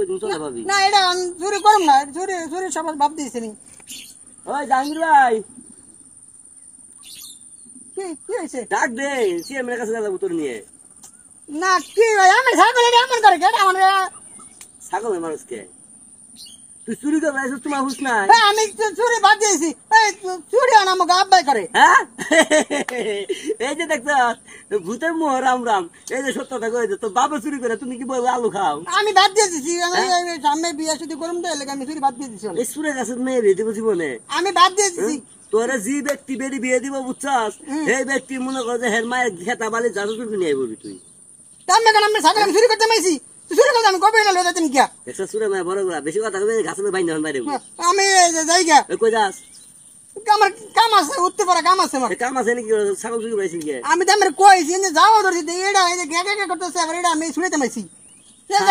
তুমি চলে ভাবি না এটা চুরি করুম না, চুরি চুরি সব ভাব দিয়েছে নি। ওই জাহাঙ্গীর ভাই কি কি হয়েছে? ডাক দে সিএমের কাছে যাবো তোর নিয়ে। না কি ভাই আমি ছাগল এটা এমন করে কেন আমার ছাগলের মানুষকে তুই চুরি করে আইছিস তোমার হুশ নাই? আমি তো চুরি বাদ দিয়েছি, এই চুরি আন আমাকে আব্বাই করে। হ্যাঁ এই যে দেখছ ভূতের মোহ রাম রাম, এই যে সত্যটা কয়ে তোর বাবা চুরি করে তুমি কি বলবো আলু খাও? আমি বাদ দিয়ে দিছি, সামনে বিয়ে শুধু করুম তো এলাকা আমি চুরি বাদ দিয়ে দিছি। এই সুরে গাছের মেয়ে রে দেবো জীবনে আমি বাদ দিয়ে দিছি। তোরা যে ব্যক্তি বেরি বিয়ে দিব বুঝছাস, এই ব্যক্তি মনে কর যে হের মায়ের খেতা বালি যা চুরি নিয়ে বলবি তুই। আমি কেন আমি ছাগল আমি চুরি করতে মাইছি, চুরি করতে আমি কবে না লয়ে যাচ্ছেন কিয়া? একটা সুরে মায়ের বড় গুলা বেশি কথা কবে গাছের বাইন যখন বাইরে আমি যাই গিয়া, কই যাস? আমার কাম আছে, উঠতে পারা কাম আছে আমার। কাম আছে নাকি ছাগল চুরি করেছিস কে? আমি তো আমার কইছি যে যাও ধরছি এটা এই যে গেগে করতেছে, আবার এটা আমি শুনেতে মাইছি। এই